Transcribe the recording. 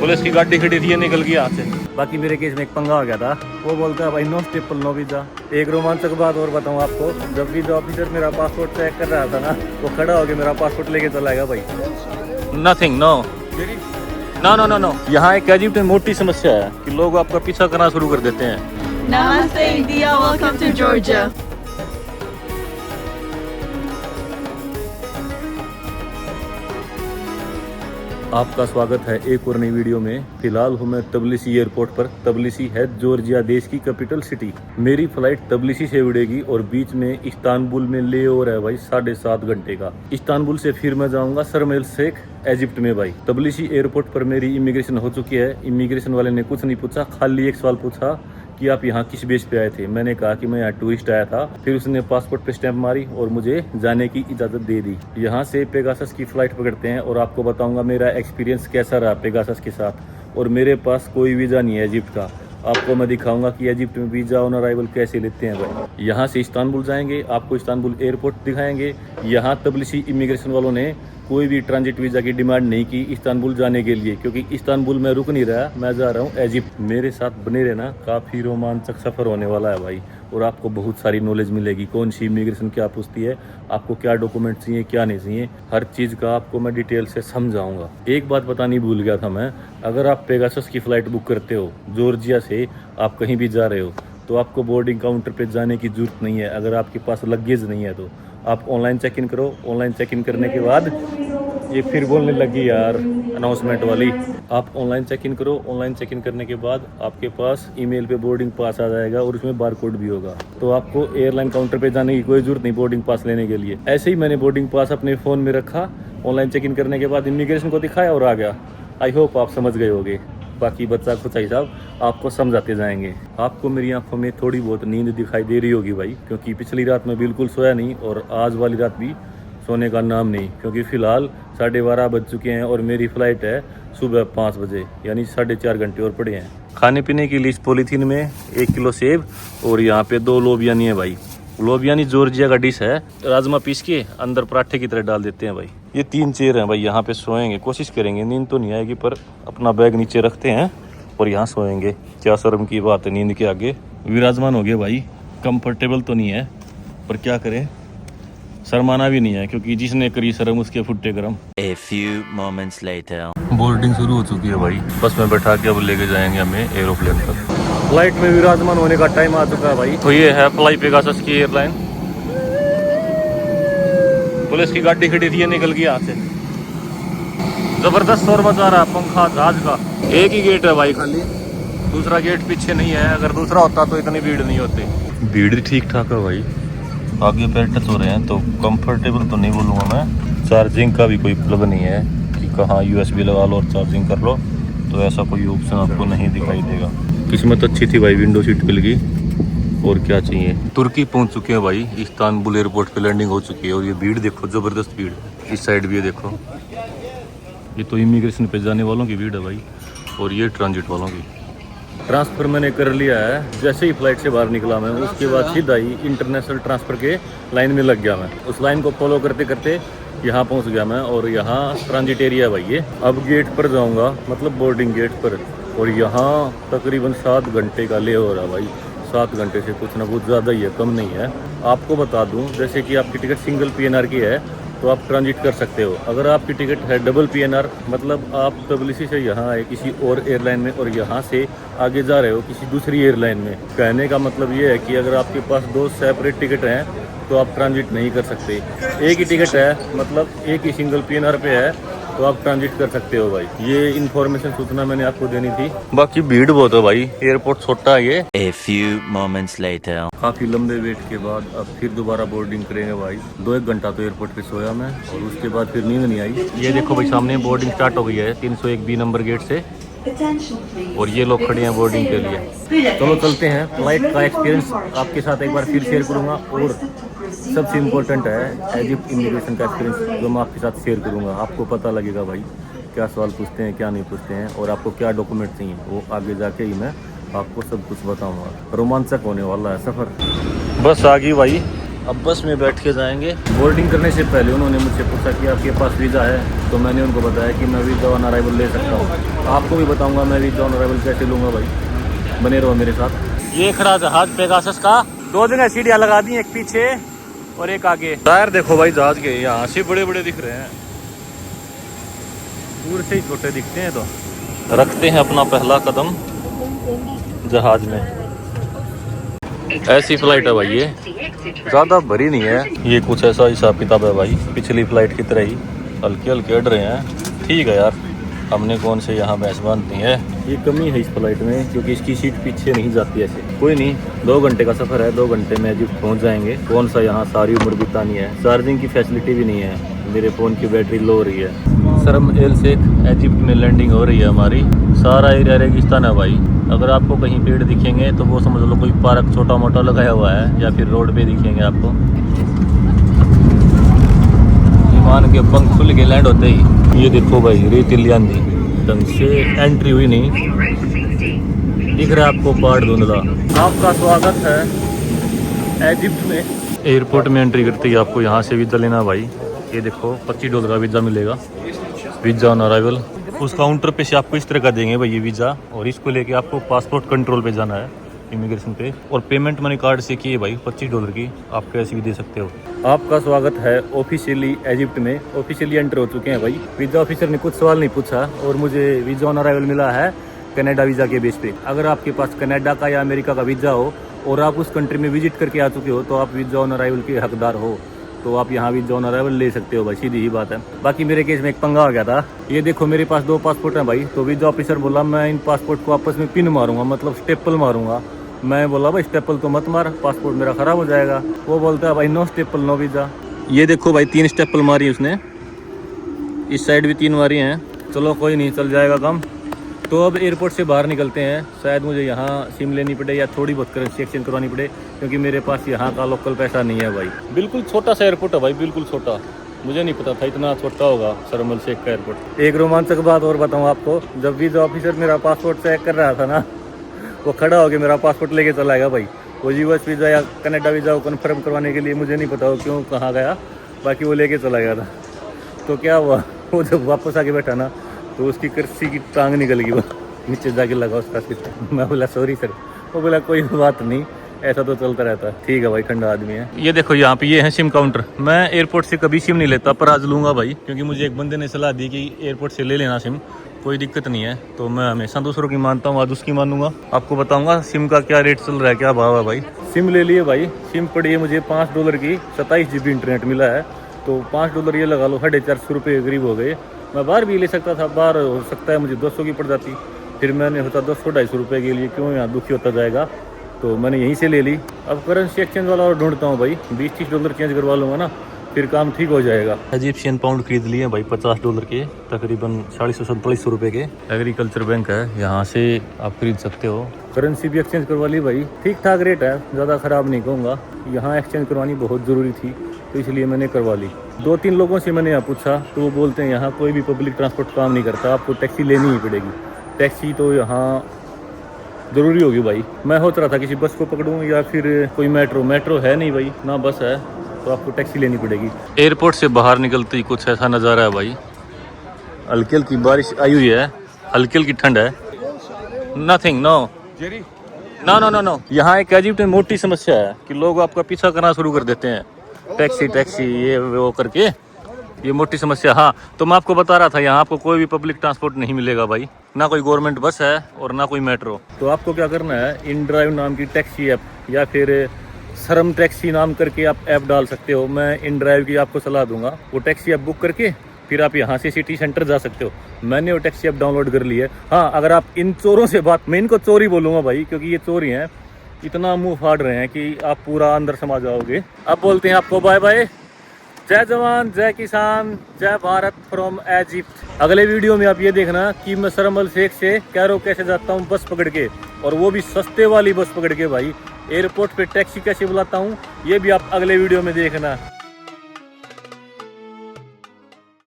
Police की गाड़ी खड़ी थी, निकल गई यहाँ से। बाकी मेरे केस में एक पंगा हो गया था, वो बोलता है भाई नो स्टेपल नो वीजा। एक रोमांचक बात और बताऊँ आपको, जब वीजा ऑफिसर मेरा पासपोर्ट चेक कर रहा था ना, वो खड़ा होकर मेरा पासपोर्ट लेके चला गया भाई। Nothing, no no no no no. यहाँ एक इजिप्ट में मोटी समस्या है कि लोग आपका पीछा करना शुरू कर देते हैं। Namaste India, welcome to Georgia. आपका स्वागत है एक और नई वीडियो में। फिलहाल हूँ मैं तबलिसी एयरपोर्ट पर। तबलिसी है जॉर्जिया देश की कैपिटल सिटी। मेरी फ्लाइट तबलिसी से उड़ेगी और बीच में इस्तांबुल में ले ओवर है भाई 7.5 घंटे का। इस्तांबुल से फिर मैं जाऊंगा शर्म एल शेख इजिप्ट में भाई। तबलिसी एयरपोर्ट पर मेरी इमिग्रेशन हो चुकी है। इमिग्रेशन वाले ने कुछ नहीं पूछा, खाली एक सवाल पूछा कि आप यहाँ किस बेस पे आए थे। मैंने कहा कि मैं यहाँ टूरिस्ट आया था। फिर उसने पासपोर्ट पे स्टैंप मारी और मुझे जाने की इजाज़त दे दी। यहाँ से पेगासस की फ़्लाइट पकड़ते हैं और आपको बताऊंगा मेरा एक्सपीरियंस कैसा रहा पेगासस के साथ। और मेरे पास कोई वीज़ा नहीं है इजिप्ट का। आपको मैं दिखाऊंगा कि इजिप्ट में वीज़ा ऑन अराइवल कैसे लेते हैं भाई। यहाँ से इस्तांबुल जाएंगे, आपको इस्तांबुल एयरपोर्ट दिखाएंगे। यहाँ तबलिसी इमिग्रेशन वालों ने कोई भी ट्रांजिट वीज़ा की डिमांड नहीं की इस्तांबुल जाने के लिए, क्योंकि इस्तांबुल में रुक नहीं रहा, मैं जा रहा हूँ इजिप्ट। मेरे साथ बने रहना, काफ़ी रोमांचक सफ़र होने वाला है भाई। और आपको बहुत सारी नॉलेज मिलेगी, कौन सी इमिग्रेशन क्या पूछती है, आपको क्या डॉक्यूमेंट चाहिए क्या नहीं चाहिए, हर चीज़ का आपको मैं डिटेल से समझाऊंगा। एक बात बतानी भूल गया था मैं, अगर आप पेगासस की फ़्लाइट बुक करते हो जॉर्जिया से, आप कहीं भी जा रहे हो, तो आपको बोर्डिंग काउंटर पे जाने की ज़रूरत नहीं है। अगर आपके पास लगेज नहीं है तो आप ऑनलाइन चेक इन करो। ऑनलाइन चेक इन करने के बाद, ये फिर बोलने लगी यार अनाउंसमेंट वाली, आप ऑनलाइन चेक इन करो। ऑनलाइन चेक इन करने के बाद आपके पास ईमेल पे बोर्डिंग पास आ जाएगा और उसमें बारकोड भी होगा। तो आपको एयरलाइन काउंटर पे जाने की कोई ज़रूरत नहीं बोर्डिंग पास लेने के लिए। ऐसे ही मैंने बोर्डिंग पास अपने फ़ोन में रखा, ऑनलाइन चेक इन करने के बाद इमिग्रेशन को दिखाया और आ गया। आई होप आप समझ गए होंगे। बाकी बच्चा खुद हिसाब आपको समझाते जाएंगे। आपको मेरी आंखों में थोड़ी बहुत नींद दिखाई दे रही होगी भाई, क्योंकि पिछली रात मैं बिल्कुल सोया नहीं और आज वाली रात भी सोने का नाम नहीं, क्योंकि फ़िलहाल 12:30 बज चुके हैं और मेरी फ़्लाइट है सुबह 5 बजे, यानी 4.5 घंटे और पड़े हैं। खाने पीने की लिस्ट पॉलीथीन में 1 किलो सेब और यहाँ पे 2 लोबियानी है भाई। लोबियानी जॉर्जिया का डिश है, राजमा पीस के अंदर पराठे की तरह डाल देते हैं भाई। ये 3 चेयर हैं भाई, यहाँ पे सोएंगे, कोशिश करेंगे, नींद तो नहीं आएगी पर अपना बैग नीचे रखते हैं और यहाँ सोएंगे। क्या शर्म की बात है, नींद के आगे विराजमान हो गए भाई। कंफर्टेबल तो नहीं है पर क्या करें, शर्माना भी नहीं है, क्योंकि जिसने करी शर्म उसके फुट्टे गरम। A few moments later. Boarding शुरू हो चुकी है भाई, बस में बैठा के अब लेके जाएंगे हमें एरोप्लेन तक। फ्लाइट में विराजमान होने का टाइम आ चुका है भाई। तो ये है फ्लाई पेगासस की एयरलाइन। पुलिस की गाड़ी खड़ी थी, निकल गई यहाँ से। जबरदस्त शोर मचा रहा है पंखा जहाज का। एक ही गेट है भाई खाली, दूसरा गेट पीछे नहीं है। अगर दूसरा होता तो इतनी भीड़ नहीं होती। भीड़ ठीक ठाक है भाई, आगे पैर टच हो रहे हैं तो कंफर्टेबल तो नहीं बोलूँगा मैं। चार्जिंग का भी कोई प्लग नहीं है कि कहाँ USB लगा लो और चार्जिंग कर लो, तो ऐसा कोई ऑप्शन आपको नहीं दिखाई देगा। किस्मत अच्छी थी भाई, विंडो सीट मिल गई और क्या चाहिए। तुर्की पहुंच चुके हैं भाई, इस्तांबुल एयरपोर्ट पे लैंडिंग हो चुकी है। और ये भीड़ देखो, ज़बरदस्त भीड़ है। इस साइड भी है देखो, ये तो इमिग्रेशन पे जाने वालों की भीड़ है भाई और ये ट्रांजिट वालों की। ट्रांसफ़र मैंने कर लिया है, जैसे ही फ्लाइट से बाहर निकला मैं, उसके बाद सीधा ही इंटरनेशनल ट्रांसफ़र के लाइन में लग गया मैं। उस लाइन को फॉलो करते करते यहाँ पहुँच गया मैं और यहाँ ट्रांजिट एरिया भाई ये। अब गेट पर जाऊँगा, मतलब बोर्डिंग गेट पर, और यहाँ तकरीबन 7 घंटे का ले हो रहा भाई। 7 घंटे से कुछ ना कुछ ज़्यादा ही है, कम नहीं है। आपको बता दूँ, जैसे कि आपकी टिकट सिंगल PNR की है तो आप ट्रांजिट कर सकते हो। अगर आपकी टिकट है डबल PNR, मतलब आप तबलिसी से यहाँ आए किसी और एयरलाइन में और यहाँ से आगे जा रहे हो किसी दूसरी एयरलाइन में, कहने का मतलब ये है कि अगर आपके पास 2 सेपरेट टिकट हैं तो आप ट्रांजिट नहीं कर सकते। एक ही टिकट है, मतलब एक ही सिंगल PNR पे है तो आप ट्रांजिट कर सकते हो भाई। ये इन्फॉर्मेशन सूचना मैंने आपको देनी थी। बाकी भीड़ बहुत है भाई, एयरपोर्ट छोटा है ये। A few moments later. काफ़ी लंबे वेट के बाद अब फिर दोबारा बोर्डिंग करेंगे भाई। 2-1 घंटा तो एयरपोर्ट पे सोया मैं और उसके बाद फिर नींद नहीं आई। ये देखो भाई, सामने बोर्डिंग स्टार्ट हो गई है 301B नंबर गेट से और ये लोग खड़े हैं बोर्डिंग के लिए। चलो चलते हैं। फ्लाइट का एक्सपीरियंस आपके साथ एक बार फिर शेयर करूँगा और सबसे इम्पोर्टेंट है इजिप्ट इमिग्रेशन का एक्सपीरियंस, जो मैं आपके साथ शेयर करूँगा। आपको पता लगेगा भाई क्या सवाल पूछते हैं क्या नहीं पूछते हैं और आपको क्या डॉक्यूमेंट चाहिए, वो आगे जाके ही मैं आपको सब कुछ बताऊंगा। रोमांचक होने वाला है सफ़र। बस आ गई भाई अब बस में बैठ के जाएंगे। बोर्डिंग करने से पहले उन्होंने मुझसे पूछा कि आपके पास वीज़ा है, तो मैंने उनको बताया कि मैं वीज़ा ऑन अराइवल ले सकता हूँ। आपको भी बताऊँगा मैं वीज़ा ऑन अराइवल कैसे लूँगा भाई, बने रहो मेरे साथ। ये खड़ा जहाज पेगासस का, 2 जगह सीढ़ियाँ लगा दी, एक पीछे और एक आगे। टायर देखो भाई जहाज के, यहाँ से बड़े बड़े दिख रहे हैं, दूर से ही छोटे दिखते हैं। तो रखते हैं अपना पहला कदम जहाज में। ऐसी फ्लाइट है भाई, ये ज़्यादा भरी नहीं है, ये कुछ ऐसा हिसाब किताब है भाई, पिछली फ्लाइट की तरह ही हल्के हल्के अड़ रहे हैं। ठीक है यार, हमने कौन से यहाँ भैंस बांधनी है। ये कमी है इस फ्लाइट में क्योंकि इसकी सीट पीछे नहीं जाती ऐसे। कोई नहीं, 2 घंटे का सफ़र है, 2 घंटे में इजिप्ट पहुँच जाएंगे। कौन सा यहाँ सारी उम्र बितानी है, चार्जिंग की फैसिलिटी भी नहीं है, मेरे फ़ोन की बैटरी लो हो रही है। शर्म एल शेख इजिप्ट में लैंडिंग हो रही है हमारी। सारा एरिया रेगिस्तान है भाई। अगर आपको कहीं पेड़ दिखेंगे तो वो समझ लो कोई पार्क छोटा मोटा लगाया हुआ है, या फिर रोड पे दिखेंगे आपको। विमान के पंख खुल के लैंड होते ही ये देखो भाई रेतीली आंधी, ढंग से एंट्री हुई नहीं, दिख रहा है आपको पहाड़ धुंधला। आपका स्वागत है इजिप्ट में। एयरपोर्ट में एंट्री करते ही आपको यहाँ से वीज़ा लेना भाई। ये देखो $25 का वीज़ा मिलेगा, वीज़ा ऑन अराइवल। उस काउंटर पे से आपको इस तरह का देंगे भाई ये वीज़ा, और इसको लेके आपको पासपोर्ट कंट्रोल पे जाना है, इमिग्रेशन पे, और पेमेंट मनी कार्ड से किए भाई $25 की आप कैसे भी दे सकते हो। आपका स्वागत है ऑफिशियली इजिप्ट में। ऑफिशियली एंटर हो चुके हैं भाई। वीज़ा ऑफिसर ने कुछ सवाल नहीं पूछा और मुझे वीज़ा ऑन अराइवल मिला है कनाडा वीज़ा के बेस पे। अगर आपके पास कनाडा का या अमेरिका का वीज़ा हो और आप उस कंट्री में विजिट करके आ चुके हो तो आप वीज़ा ऑन अराइवल के हकदार हो, तो आप यहाँ वीज़ा ऑन अराइवल ले सकते हो भाई, सीधी ही बात है। बाकी मेरे केस में एक पंगा आ गया था। ये देखो मेरे पास 2 पासपोर्ट हैं भाई, तो वीज़ा ऑफिसर बोला मैं इन पासपोर्ट को आपस में पिन मारूंगा, मतलब स्टेपल मारूंगा। मैं बोला भाई स्टेपल तो मत मार, पासपोर्ट मेरा ख़राब हो जाएगा। वो बोलता है भाई नो स्टेपल नो वीज़ा। ये देखो भाई 3 स्टेपल मारी उसने, इस साइड भी 3 मारी हैं। चलो कोई नहीं, चल जाएगा काम। तो अब एयरपोर्ट से बाहर निकलते हैं। शायद मुझे यहाँ सिम लेनी पड़े या थोड़ी बहुत करेंसी एक्सचेंज करवानी पड़े, क्योंकि मेरे पास यहाँ का लोकल पैसा नहीं है भाई। बिल्कुल छोटा सा एयरपोर्ट है भाई, बिल्कुल छोटा। मुझे नहीं पता था इतना छोटा होगा शर्म एल शेख का एयरपोर्ट। एक रोमांचक बात और बताऊँ आपको, जब वीज़ा ऑफिसर मेरा पासपोर्ट चेक कर रहा था ना, वो खड़ा होकर मेरा पासपोर्ट लेके चला गया भाई। वो US वीज़ा या कनाडा वीज़ा को कन्फर्म करवाने के लिए, मुझे नहीं पता वो क्यों कहाँ गया, बाकी वो लेके चला गया था। तो क्या हुआ, वो जब वापस आके बैठा ना तो उसकी कुर्सी की टांग निकल गई, वो नीचे जाके लगा उसका सिर। मैं बोला सॉरी सर, वो बोला कोई बात नहीं, ऐसा तो चलता रहता है। ठीक है भाई, ठंडा आदमी है। ये देखो यहाँ पे ये है सिम काउंटर। मैं एयरपोर्ट से कभी सिम नहीं लेता, पर आज लूँगा भाई, क्योंकि मुझे एक बंदे ने सलाह दी कि एयरपोर्ट से ले लेना सिम, कोई दिक्कत नहीं है। तो मैं हमेशा दूसरों की मानता हूँ, आज उसकी मानूंगा। आपको बताऊंगा सिम का क्या रेट चल रहा है, क्या भाव है भाई। सिम ले लिए भाई, सिम पड़ी है मुझे $5 की, 27 GB इंटरनेट मिला है। तो $5 ये लगा लो, 450 रुपये करीब हो गए। मैं बाहर भी ले सकता था, बाहर हो सकता है मुझे 200 की पड़ जाती, फिर मैंने होता 200-250 रुपये के लिए क्यों यहाँ दुखी होता जाएगा, तो मैंने यहीं से ले ली। अब करेंसी एक्सचेंज वाला और ढूंढता हूँ भाई, $20-30 चेंज करवा लूँगा ना, फिर काम ठीक हो जाएगा। इजिप्शियन पाउंड खरीद लिए भाई $50 के, तकरीबन 4600-4700 रुपये के। एग्रीकल्चर बैंक है, यहाँ से आप खरीद सकते हो। करेंसी भी एक्सचेंज करवा ली भाई, ठीक ठाक रेट है, ज़्यादा ख़राब नहीं कहूँगा। यहाँ एक्सचेंज करवानी बहुत ज़रूरी थी, तो इसलिए मैंने करवा ली। 2-3 लोगों से मैंने यहाँ पूछा, तो वो बोलते हैं यहाँ कोई भी पब्लिक ट्रांसपोर्ट काम नहीं करता, आपको टैक्सी लेनी ही पड़ेगी। टैक्सी तो यहाँ ज़रूरी होगी भाई। मैं सोच रहा था किसी बस को पकड़ूँ या फिर कोई मेट्रो है नहीं भाई, ना बस है, तो आपको टैक्सी लेनी पड़ेगी। एयरपोर्ट से बाहर निकलते ही कुछ ऐसा नज़ारा है भाई, हल्की हल्की बारिश आई हुई है, हल्की हल्की ठंड है। Nothing, no. यहाँ एक इजिप्ट में मोटी समस्या है कि लोग आपका पीछा करना शुरू कर देते हैं, टैक्सी ये वो करके, ये मोटी समस्या। हाँ, तो मैं आपको बता रहा था यहाँ आपको कोई भी पब्लिक ट्रांसपोर्ट नहीं मिलेगा भाई, ना कोई गवर्नमेंट बस है और ना कोई मेट्रो। तो आपको क्या करना है, InDrive नाम की टैक्सी ऐप या फिर शर्म टैक्सी नाम करके आप ऐप डाल सकते हो। मैं InDrive की आपको सलाह दूंगा। वो टैक्सी ऐप बुक करके फिर आप यहाँ से सिटी सेंटर जा सकते हो। मैंने वो टैक्सी ऐप डाउनलोड कर ली है। हाँ, अगर आप इन चोरों से मैं इनको चोर ही बोलूँगा भाई, क्योंकि ये चोर ही हैं, इतना मुंह फाड़ रहे हैं कि आप पूरा अंदर समा जाओगे। अब बोलते हैं आपको बाय बाय, जय जवान जय किसान जय भारत फ्रॉम इजिप्ट। अगले वीडियो में आप ये देखना कि मैं शर्म एल शेख से कैरो कैसे जाता हूँ बस पकड़ के, और वो भी सस्ते वाली बस पकड़ के भाई। एयरपोर्ट पे टैक्सी कैसे बुलाता हूँ, ये भी आप अगले वीडियो में देखना।